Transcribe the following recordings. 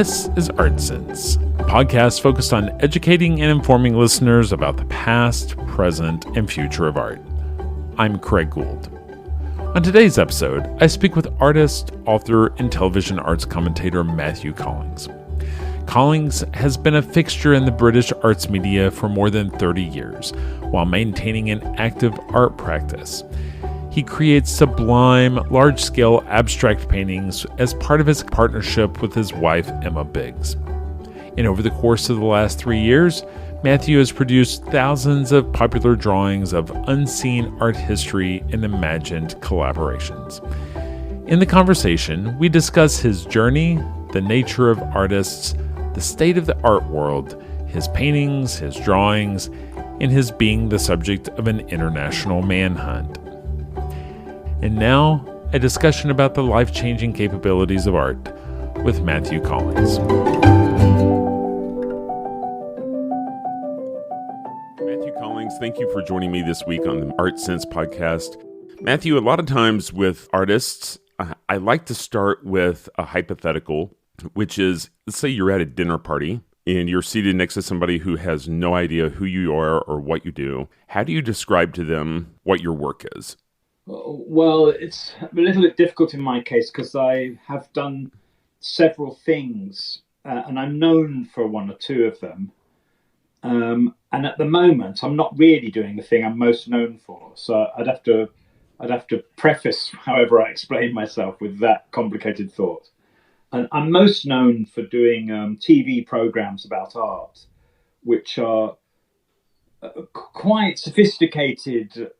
This is Art Sense, a podcast focused on educating and informing listeners about the past, present, and future of art. I'm Craig Gould. On today's episode, I speak with artist, author, and television arts commentator Matthew Collings. Collings has been a fixture in the British arts media for more than 30 years, while maintaining an active art practice. He creates sublime, large-scale abstract paintings as part of his partnership with his wife, Emma Biggs. And over the course of the last 3 years, Matthew has produced thousands of popular drawings of unseen art history and imagined collaborations. In the conversation, we discuss his journey, the nature of artists, the state of the art world, his paintings, his drawings, and his being the subject of an international manhunt. And now, a discussion about the life-changing capabilities of art with Matthew Collings. Matthew Collings, thank you for joining me this week on the Art Sense podcast. Matthew, a lot of times with artists, I like to start with a hypothetical, which is, let's say you're at a dinner party and you're seated next to somebody who has no idea who you are or what you do. How do you describe to them what your work is? Well, it's a little bit difficult in my case because I have done several things and I'm known for one or two of them. And at the moment, I'm not really doing the thing I'm most known for. So I'd have to preface however I explain myself with that complicated thought. And I'm most known for doing TV programs about art, which are quite sophisticated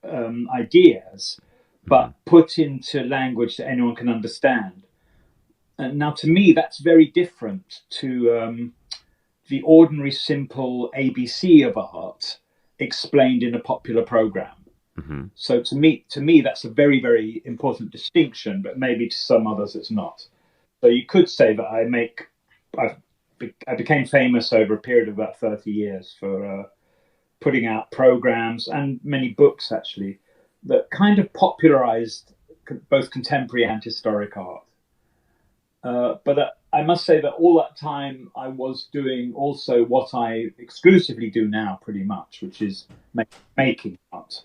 ideas, but put into language that anyone can understand. And now, to me, that's very different to the ordinary, simple ABC of art explained in a popular program. Mm-hmm. So to me, that's a very, very important distinction, but maybe to some others it's not. So you could say that I became famous over a period of about 30 years for putting out programs and many books, actually, that kind of popularized both contemporary and historic art. But I must say that all that time I was doing also what I exclusively do now, pretty much, which is making art.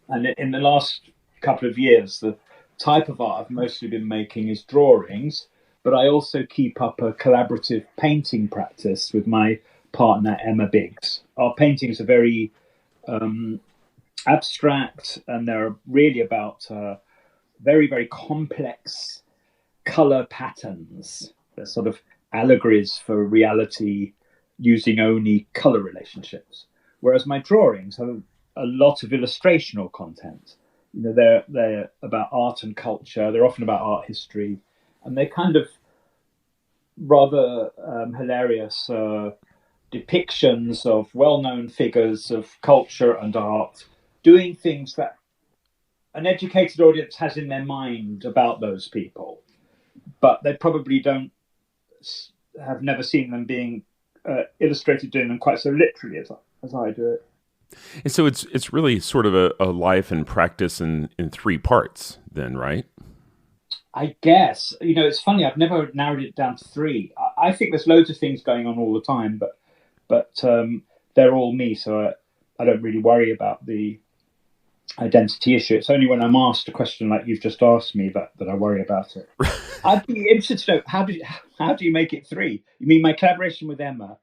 And in the last couple of years, the type of art I've mostly been making is drawings, but I also keep up a collaborative painting practice with my partner, Emma Biggs. Our paintings are very abstract, and they're really about very, very complex color patterns. They're sort of allegories for reality using only color relationships. Whereas my drawings have a lot of illustrational content. You know, they're about art and culture. They're often about art history, and they're kind of rather hilarious depictions of well-known figures of culture and art doing things that an educated audience has in their mind about those people, but they probably have never seen them being illustrated doing them quite so literally as I do it. And so it's really sort of a life and practice in three parts then, right? I guess. You know, it's funny, I've never narrowed it down to three. I think there's loads of things going on all the time, but they're all me, so I don't really worry about the identity issue. It's only when I'm asked a question like you've just asked me that I worry about it. I'd be interested to know, how do you make it three? You mean my collaboration with Emma?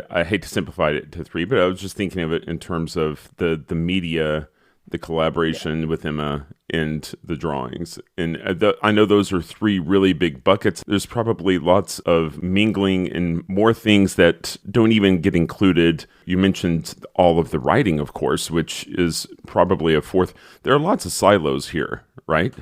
I hate to simplify it to three, but I was just thinking of it in terms of the media, the collaboration with Emma, and the drawings. And I know those are three really big buckets. There's probably lots of mingling and more things that don't even get included. You mentioned all of the writing, of course, which is probably a fourth. There are lots of silos here, right?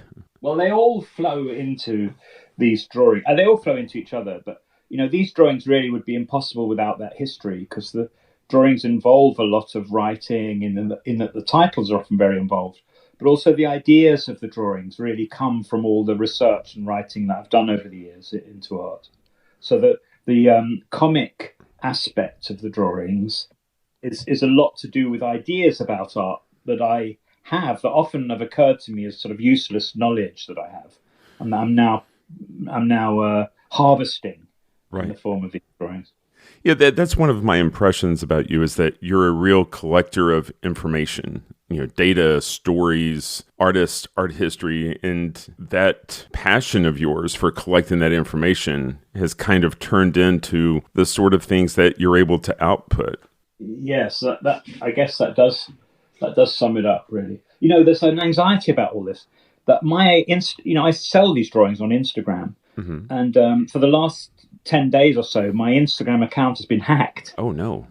Well, they all flow into these drawings, and they all flow into each other. But, you know, these drawings really would be impossible without that history, because the drawings involve a lot of writing in that the titles are often very involved. But also the ideas of the drawings really come from all the research and writing that I've done over the years into art. So that the comic aspect of the drawings is a lot to do with ideas about art that I have, that often have occurred to me as sort of useless knowledge that I have, and that I'm now harvesting in Right. the form of these drawings. Yeah, that's one of my impressions about you is that you're a real collector of information, data, stories, artists, art history, and that passion of yours for collecting that information has kind of turned into the sort of things that you're able to output. Yes, that I guess that does sum it up really. There's an anxiety about all this that I sell these drawings on Instagram, Hmm. and for the last 10 days or so, my Instagram account has been hacked. Oh, no.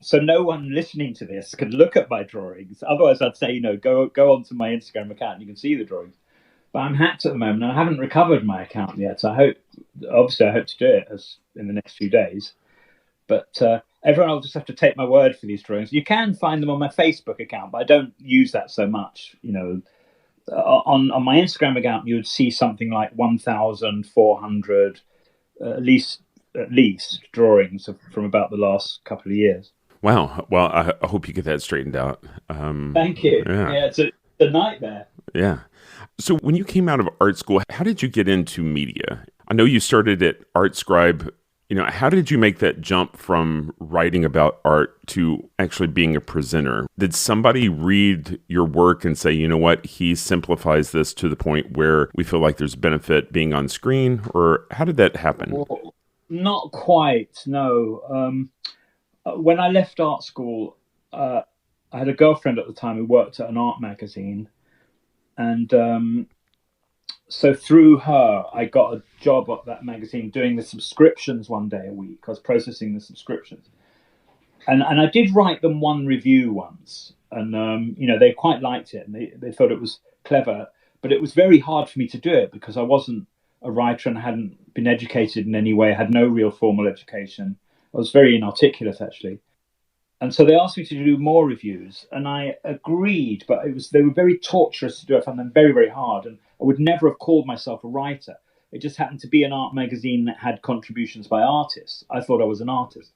So no one listening to this can look at my drawings. Otherwise, I'd say, go onto my Instagram account and you can see the drawings. But I'm hacked at the moment, and I haven't recovered my account yet. So I hope to do it in the next few days. But everyone will just have to take my word for these drawings. You can find them on my Facebook account, but I don't use that so much. On my Instagram account, you would see something like 1,400 at least drawings from about the last couple of years. Wow. Well, I hope you get that straightened out. Thank you. Yeah. Yeah, it's a nightmare. Yeah. So when you came out of art school, how did you get into media? I know you started at Art Scribe. How did you make that jump from writing about art to actually being a presenter? Did somebody read your work and say, you know what, he simplifies this to the point where we feel like there's benefit being on screen? Or how did that happen? Well, not quite, no. When I left art school, I had a girlfriend at the time who worked at an art magazine. And so through her, I got a job at that magazine doing the subscriptions one day a week. I was processing the subscriptions. And I did write them one review once. And, they quite liked it and they thought it was clever. But it was very hard for me to do it because I wasn't a writer and I hadn't been educated in any way. I had no real formal education. I was very inarticulate, actually. And so they asked me to do more reviews, and I agreed, but they were very torturous to do. I found them very, very hard, and I would never have called myself a writer. It just happened to be an art magazine that had contributions by artists. I thought I was an artist.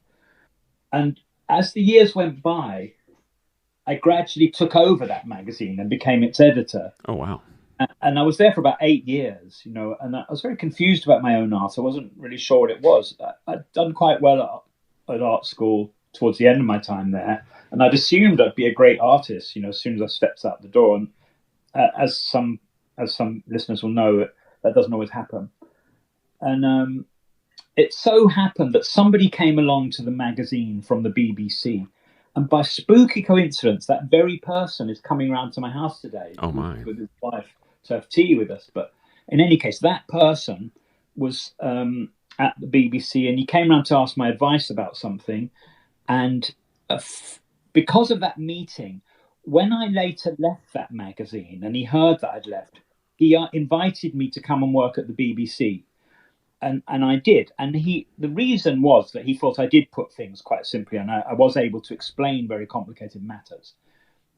And as the years went by, I gradually took over that magazine and became its editor. Oh, wow. And I was there for about 8 years, and I was very confused about my own art. I wasn't really sure what it was. I'd done quite well at art school towards the end of my time there, and I'd assumed I'd be a great artist, as soon as I stepped out the door. And as some listeners will know, that doesn't always happen. And it so happened that somebody came along to the magazine from the BBC, and by spooky coincidence, that very person is coming round to my house today. Oh, my. With his wife to have tea with us. But in any case, that person was at the BBC, and he came round to ask my advice about something. And because of that meeting, when I later left that magazine and he heard that I'd left, he invited me to come and work at the BBC. And I did. And the reason was that he thought I did put things quite simply, and I was able to explain very complicated matters.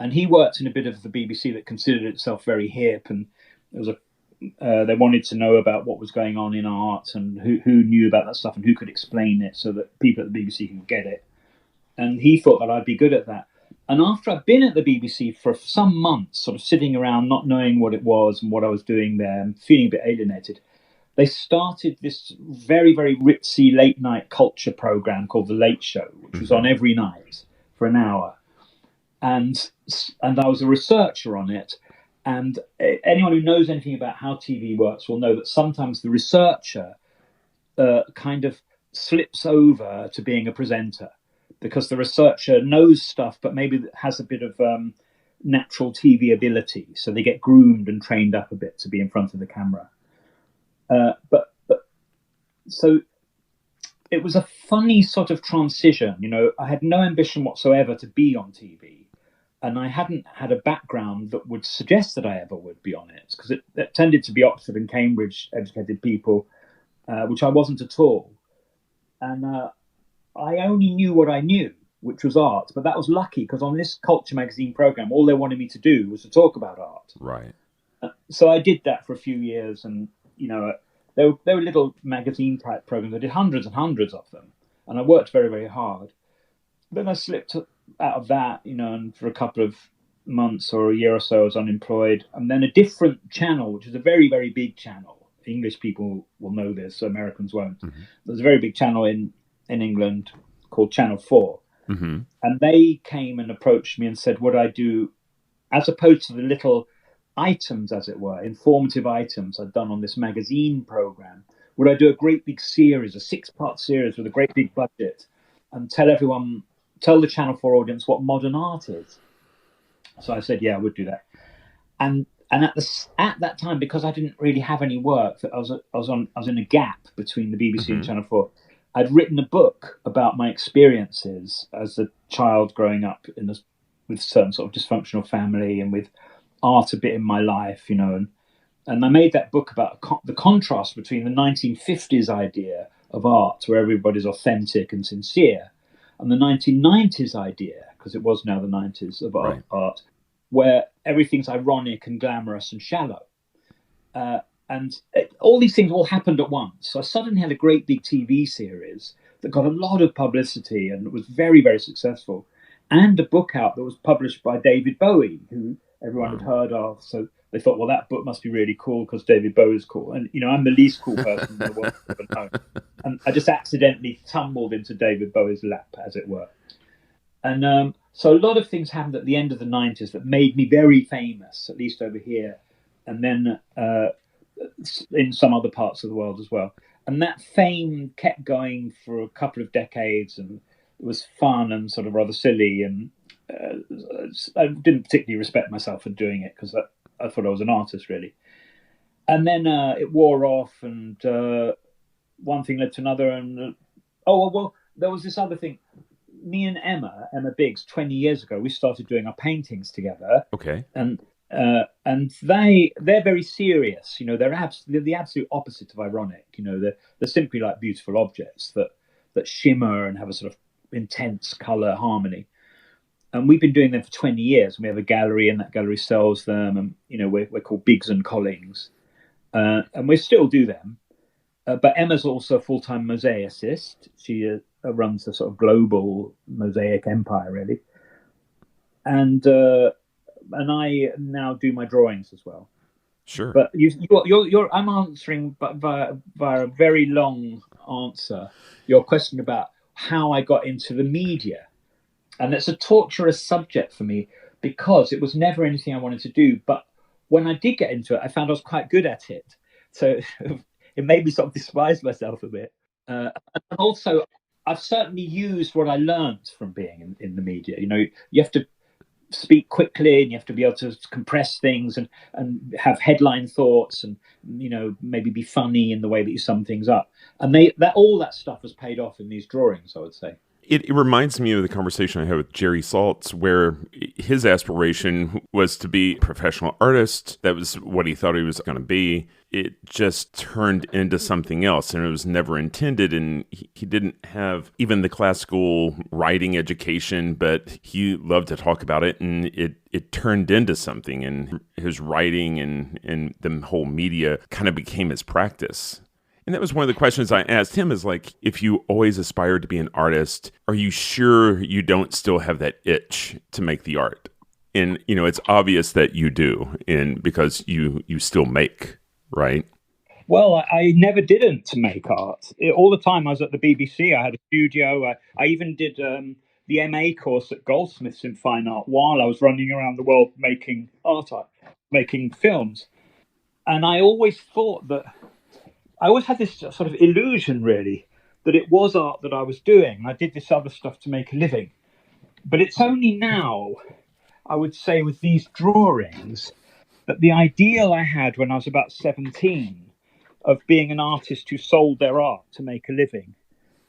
And he worked in a bit of the BBC that considered itself very hip, and it was they wanted to know about what was going on in art and who knew about that stuff and who could explain it so that people at the BBC could get it. And he thought that I'd be good at that. And after I'd been at the BBC for some months, sort of sitting around not knowing what it was and what I was doing there and feeling a bit alienated, they started this very, very ritzy late night culture program called The Late Show, which was on every night for an hour. And I was a researcher on it. And anyone who knows anything about how TV works will know that sometimes the researcher kind of slips over to being a presenter, because the researcher knows stuff, but maybe has a bit of natural TV ability. So they get groomed and trained up a bit to be in front of the camera. So it was a funny sort of transition. I had no ambition whatsoever to be on TV. And I hadn't had a background that would suggest that I ever would be on it, because it tended to be Oxford and Cambridge educated people, which I wasn't at all. And I only knew what I knew, which was art. But that was lucky, because on this Culture magazine program, all they wanted me to do was to talk about art. Right. So I did that for a few years, and they were little magazine type programs. I did hundreds and hundreds of them, and I worked very, very hard. Then I slipped out of that, and for a couple of months or a year or so I was unemployed. And then a different channel, which is a very, very big channel English people will know this, so Americans won't. There's a very big channel in England called Channel 4. And they came and approached me and said, would I do, as opposed to the little items, as it were, informative items I'd done on this magazine program, would I do a great big series, a 6-part series with a great big budget, and tell the Channel 4 audience what modern art is? So I said, yeah, I would do that. And at that time, because I didn't really have any work, I was in a gap between the BBC and Channel 4. I'd written a book about my experiences as a child growing up with a certain sort of dysfunctional family and with art a bit in my life, and I made that book about the contrast between the 1950s idea of art, where everybody's authentic and sincere, and the 1990s idea, because it was now the 90s, of art, where everything's ironic and glamorous and shallow. All these things all happened at once. So I suddenly had a great big TV series that got a lot of publicity and was very, very successful, and a book out that was published by David Bowie, who everyone had heard of. So they thought, well, that book must be really cool because David Bowie's cool. And, I'm the least cool person in the world I've ever known. And I just accidentally tumbled into David Bowie's lap, as it were. And so a lot of things happened at the end of the 90s that made me very famous, at least over here. And then in some other parts of the world as well. And that fame kept going for a couple of decades, and it was fun and sort of rather silly. And I didn't particularly respect myself for doing it because I thought I was an artist, really. And then it wore off, and one thing led to another. And there was this other thing. Me and Emma Biggs, 20 years ago, we started doing our paintings together. Okay. And they're very serious. They're the absolute opposite of ironic. They're simply like beautiful objects that shimmer and have a sort of intense color harmony. And we've been doing them for 20 years. We have a gallery, and that gallery sells them. And we're called Biggs and Collings, and we still do them. But Emma's also a full-time mosaicist. She runs a sort of global mosaic empire, really. And I now do my drawings as well. Sure. But I'm answering via a very long answer your question about how I got into the media. And it's a torturous subject for me because it was never anything I wanted to do. But when I did get into it, I found I was quite good at it. So it made me sort of despise myself a bit. And also, I've certainly used what I learned from being in the media. You have to speak quickly, and you have to be able to compress things and have headline thoughts, and maybe be funny in the way that you sum things up. And all that stuff has paid off in these drawings, I would say. It reminds me of the conversation I had with Jerry Saltz, where his aspiration was to be a professional artist. That was what he thought he was going to be. It just turned into something else, and it was never intended. And he didn't have even the classical writing education, but he loved to talk about it, and it turned into something. And his writing and the whole media kind of became his practice. And that was one of the questions I asked him is like, if you always aspired to be an artist, are you sure you don't still have that itch to make the art? And, it's obvious that you do, and because you still make, right? Well, I never didn't make art. All the time I was at the BBC, I had a studio. I even did the MA course at Goldsmiths in fine art while I was running around the world making making films. And I always thought that I always had this sort of illusion, really, that it was art that I was doing. I did this other stuff to make a living. But it's only now, I would say, with these drawings, that the ideal I had when I was about 17 of being an artist who sold their art to make a living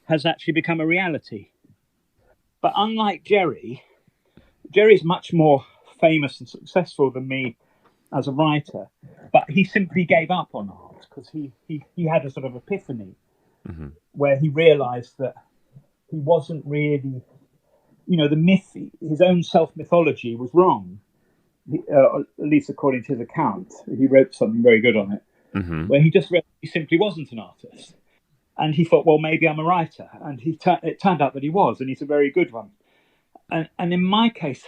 has actually become a reality. But unlike Jerry's much more famous and successful than me as a writer, but he simply gave up on art because he had a sort of epiphany where he realized that he wasn't really, the myth, his own self-mythology was wrong, at least according to his account. He wrote something very good on it, where he just realized he simply wasn't an artist. And he thought, well, maybe I'm a writer. And it turned out that he was, and he's a very good one. And in my case,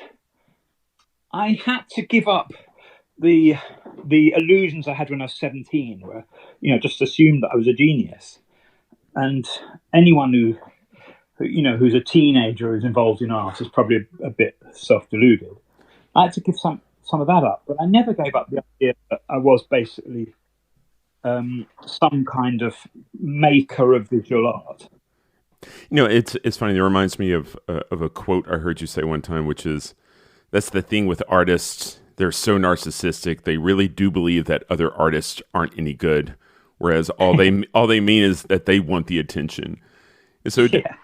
I had to give up the the illusions I had when I was 17 were, just assumed that I was a genius. And anyone who's a teenager who's involved in art is probably a bit self-deluded. I had to give some of that up, but I never gave up the idea that I was basically some kind of maker of visual art. It's funny. It reminds me of a quote I heard you say one time, which is, "That's the thing with artists. They're so narcissistic. They really do believe that other artists aren't any good, whereas all they mean is that they want the attention." So, Yeah.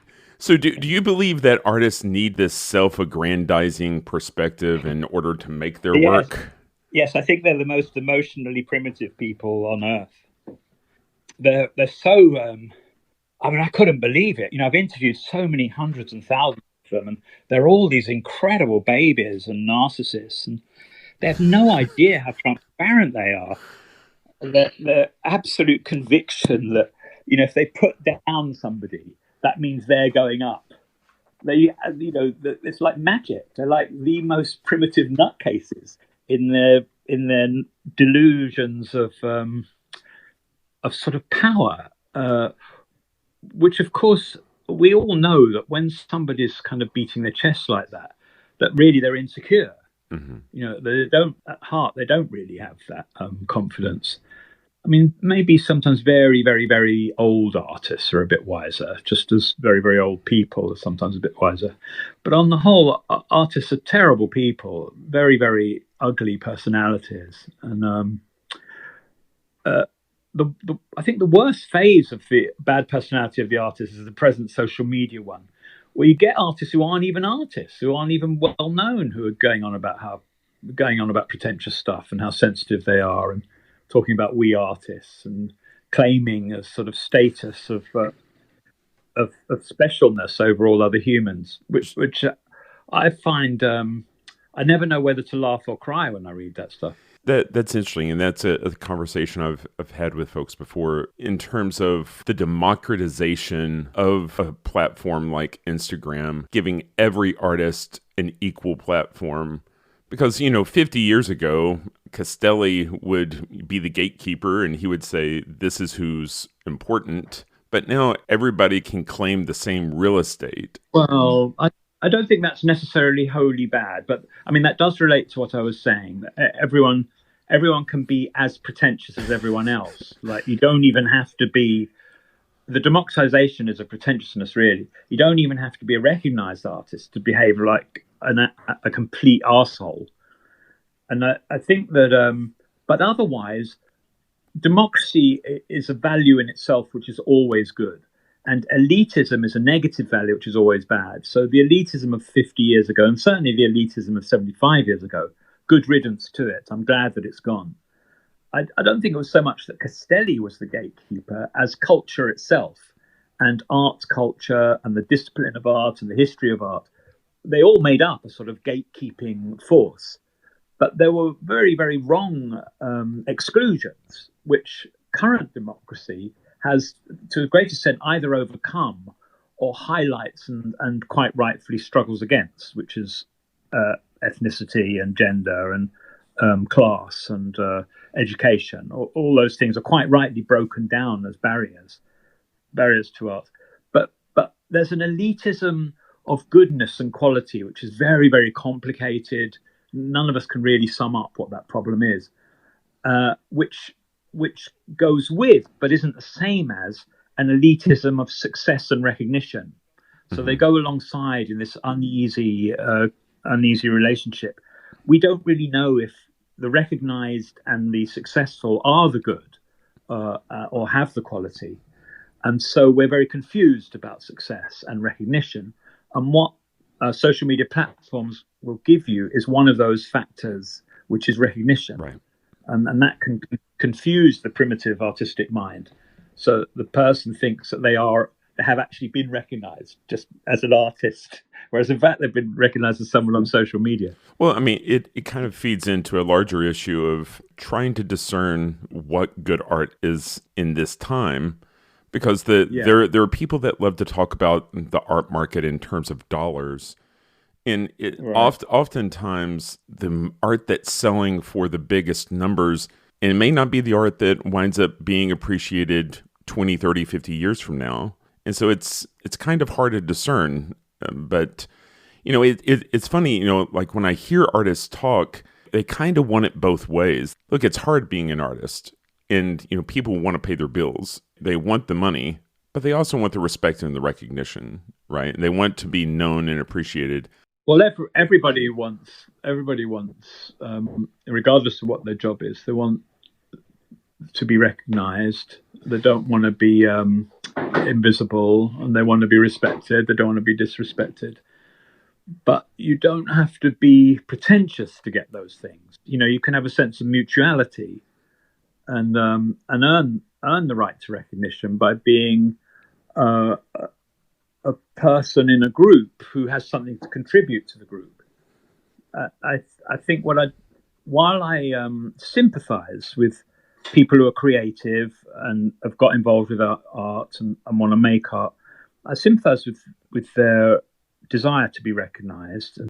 do you believe that artists need this self-aggrandizing perspective in order to make their work? Yes, I think they're the most emotionally primitive people on earth. They're so. I couldn't believe it. I've interviewed so many hundreds and thousands of them, and they're all these incredible babies and narcissists, and they have no idea how transparent they are. Their absolute conviction that if they put down somebody, that means they're going up. It's like magic. They're like the most primitive nutcases in their delusions of sort of power. Which, of course, we all know that when somebody's kind of beating their chest like that really they're insecure. Mm-hmm. They don't, at heart, they don't really have that confidence. I mean, maybe sometimes very, very, very old artists are a bit wiser, just as very, very old people are sometimes a bit wiser. But on the whole, artists are terrible people, very, very ugly personalities. And I think the worst phase of the bad personality of the artist is the present social media one, where you get artists who aren't even artists, who aren't even well known, who are going on about pretentious stuff and how sensitive they are, and talking about we artists and claiming a sort of status of specialness over all other humans, which I find I never know whether to laugh or cry when I read that stuff. That's interesting, and that's a conversation I've had with folks before in terms of the democratization of a platform like Instagram, giving every artist an equal platform. Because 50 years ago, Castelli would be the gatekeeper, and he would say, "This is who's important." But now everybody can claim the same real estate. Well, I don't think that's necessarily wholly bad, but I mean that does relate to what I was saying. That everyone can be as pretentious as everyone else. Like, you don't even have to be. The democratization is a pretentiousness, really. You don't even have to be a recognized artist to behave like a complete arsehole. And I think that, but otherwise, democracy is a value in itself, which is always good. And elitism is a negative value, which is always bad. So the elitism of 50 years ago, and certainly the elitism of 75 years ago, good riddance to it. I'm glad that it's gone. I don't think it was so much that Castelli was the gatekeeper as culture itself, and art culture and the discipline of art and the history of art. They all made up a sort of gatekeeping force. But there were very, very wrong exclusions, which current democracy has, to a great extent, either overcome or highlights and quite rightfully struggles against, which is ethnicity and gender and class and education. All those things are quite rightly broken down as barriers to art. But there's an elitism of goodness and quality, which is very, very complicated. None of us can really sum up what that problem is, which goes with, but isn't the same as, an elitism of success and recognition. So they go alongside in this uneasy relationship. We don't really know if the recognized and the successful are the good or have the quality. And so we're very confused about success and recognition. And what social media platforms will give you is one of those factors, which is recognition. Right. And that can confuse the primitive artistic mind. So the person thinks that they have actually been recognized just as an artist, whereas in fact they've been recognized as someone on social media. Well, I mean, it kind of feeds into a larger issue of trying to discern what good art is in this time, because there are people that love to talk about the art market in terms of dollars. And Right. oftentimes the art that's selling for the biggest numbers, and it may not be the art that winds up being appreciated 20, 30, 50 years from now. And so it's kind of hard to discern. But, it's funny, like when I hear artists talk, they kind of want it both ways. Look, it's hard being an artist. And, people want to pay their bills. They want the money, but they also want the respect and the recognition, right? And they want to be known and appreciated. Well, everybody wants, regardless of what their job is, they want to be recognised. They don't want to be invisible, and they want to be respected. They don't want to be disrespected. But you don't have to be pretentious to get those things. You can have a sense of mutuality and earn the right to recognition by being a person in a group who has something to contribute to the group. I think while I sympathise with people who are creative and have got involved with art and want to make art, I sympathise with their desire to be recognised